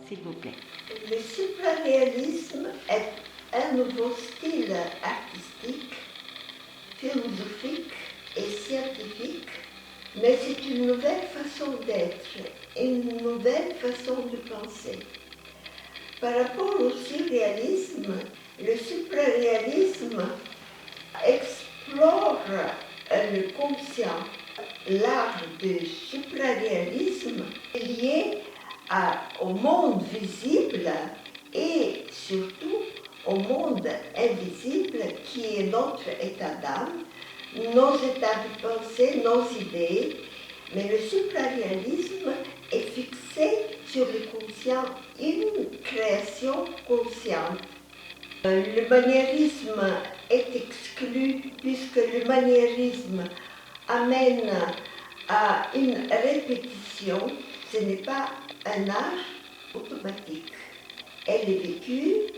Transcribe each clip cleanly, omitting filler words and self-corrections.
s'il vous plaît. Le supraréalisme est un nouveau style artistique, philosophique et scientifique, mais c'est une nouvelle façon d'être, une nouvelle façon de penser. Par rapport au surréalisme, le supraréalisme explore le conscient. L'art du supraréalisme est lié au monde visible et surtout au monde invisible qui est notre état d'âme, nos états de pensée, nos idées. Mais le supraréalisme est fixé sur le conscient, une création consciente. Le maniérisme est exclu puisque le maniérisme amène à une répétition. Ce n'est pas un art automatique. Elle est vécue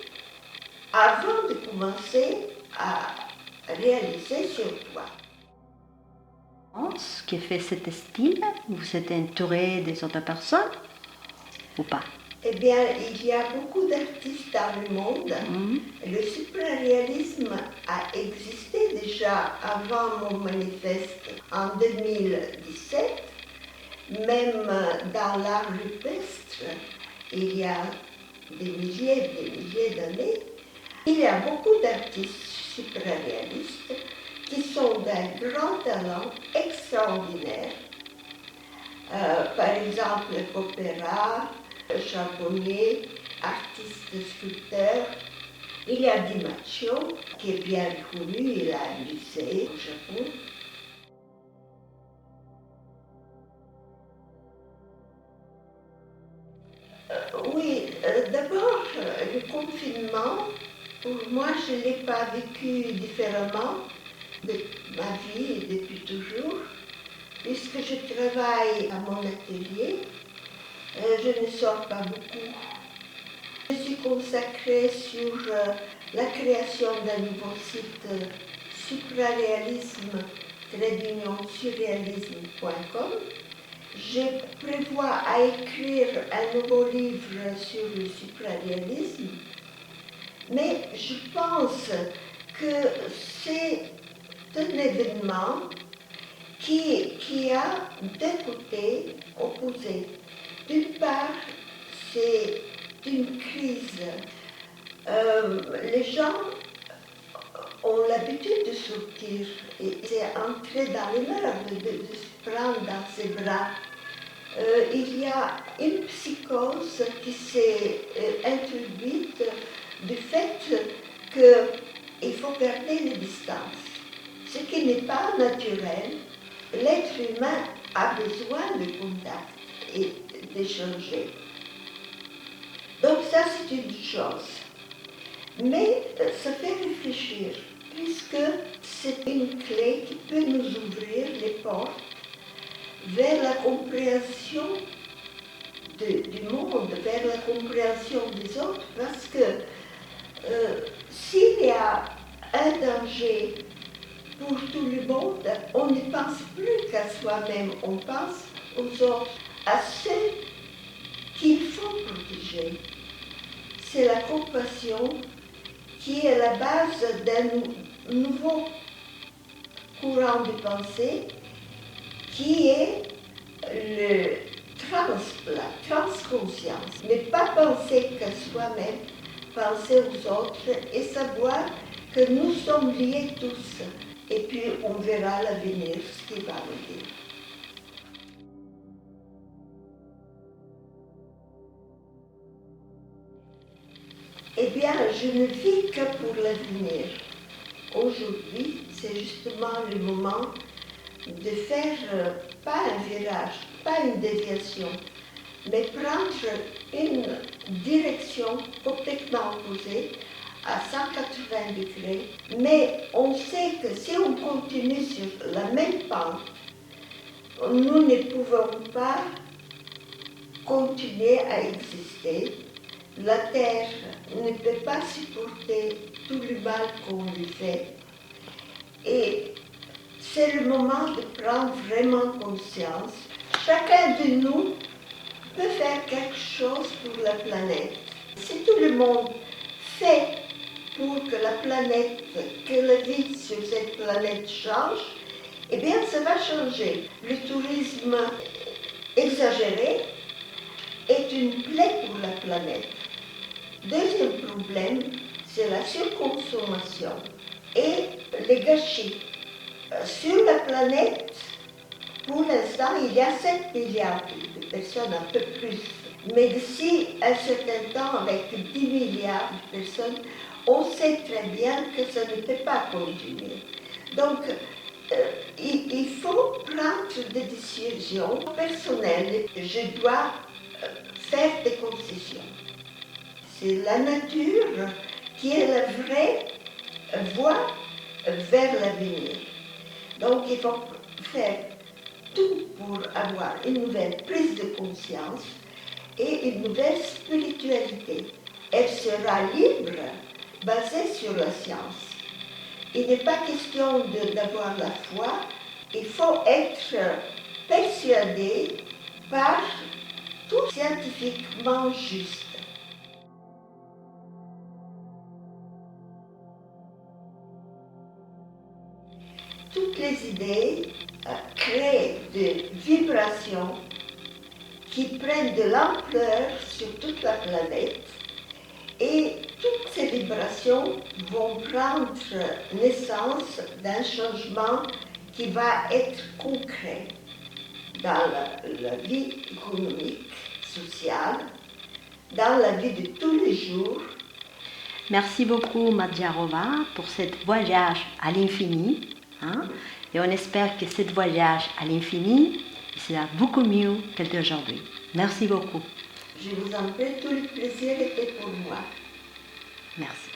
avant de commencer à réaliser sur toi. Qui fait cet style, vous êtes entouré des autres personnes ou pas? Eh bien, il y a beaucoup d'artistes dans le monde. Le supraréalisme a existé déjà avant mon manifeste en 2017. Même dans l'art rupestre, il y a des milliers d'années, il y a beaucoup d'artistes supraréalistes qui sont d'un grand talent extraordinaire. Par exemple, Popera, Charbonnier, artiste sculpteur. Il y a Di Maccio, qui est bien connu, il a un lycée au Japon. Oui, d'abord, le confinement, pour moi, je ne l'ai pas vécu différemment de ma vie depuis toujours, puisque je travaille à mon atelier. Je ne sors pas beaucoup. Je suis consacrée sur la création d'un nouveau site supraréalisme-surréalisme.com. Je prévois à écrire un nouveau livre sur le supraréalisme, mais je pense que c'est un événement qui a deux côtés opposés. D'une part, c'est une crise. Les gens ont l'habitude de sortir et c'est entrer dans les mœurs, de se prendre dans ses bras. Il y a une psychose qui s'est introduite du fait qu'il faut garder les distances, ce qui n'est pas naturel. L'être humain a besoin de contact et d'échanger. Donc ça, c'est une chose. Mais ça fait réfléchir, puisque c'est une clé qui peut nous ouvrir les portes vers la compréhension du monde, vers la compréhension des autres, parce que s'il y a un danger pour tout le monde, on ne pense plus qu'à soi-même, on pense aux autres, à ceux qu'il faut protéger. C'est la compassion qui est la base d'un nouveau courant de pensée qui est la transconscience. Ne pas penser qu'à soi-même, penser aux autres et savoir que nous sommes liés tous. Et puis on verra l'avenir, ce qui va arriver. Eh bien, je ne vis que pour l'avenir. Aujourd'hui, c'est justement le moment de faire pas un virage, pas une déviation, mais prendre une direction complètement opposée à 180 degrés. Mais on sait que si on continue sur la même pente, nous ne pouvons pas continuer à exister. La Terre ne peut pas supporter tout le mal qu'on lui fait. Et c'est le moment de prendre vraiment conscience. Chacun de nous peut faire quelque chose pour la planète. Si tout le monde fait pour que la planète, que la vie sur cette planète change, eh bien ça va changer. Le tourisme exagéré est une plaie pour la planète. Deuxième problème, c'est la surconsommation et les gâchis. Sur la planète, pour l'instant, il y a 7 milliards de personnes, un peu plus. Mais d'ici un certain temps, avec 10 milliards de personnes, on sait très bien que ça ne peut pas continuer. Donc, il faut prendre des décisions personnelles. Je dois faire des concessions. C'est la nature qui est la vraie voie vers l'avenir. Donc, il faut faire tout pour avoir une nouvelle prise de conscience et une nouvelle spiritualité. Elle sera libre, basée sur la science. Il n'est pas question d'avoir la foi, il faut être persuadé par tout scientifiquement juste. Toutes les idées créent des vibrations qui prennent de l'ampleur sur toute la planète et toutes ces vibrations vont prendre naissance d'un changement qui va être concret dans la vie économique, sociale, dans la vie de tous les jours. Merci beaucoup Madjarova pour ce voyage à l'infini. Et on espère que ce voyage à l'infini sera beaucoup mieux que d'aujourd'hui. Merci beaucoup. Je vous en prie, tout le plaisir était pour moi. Merci.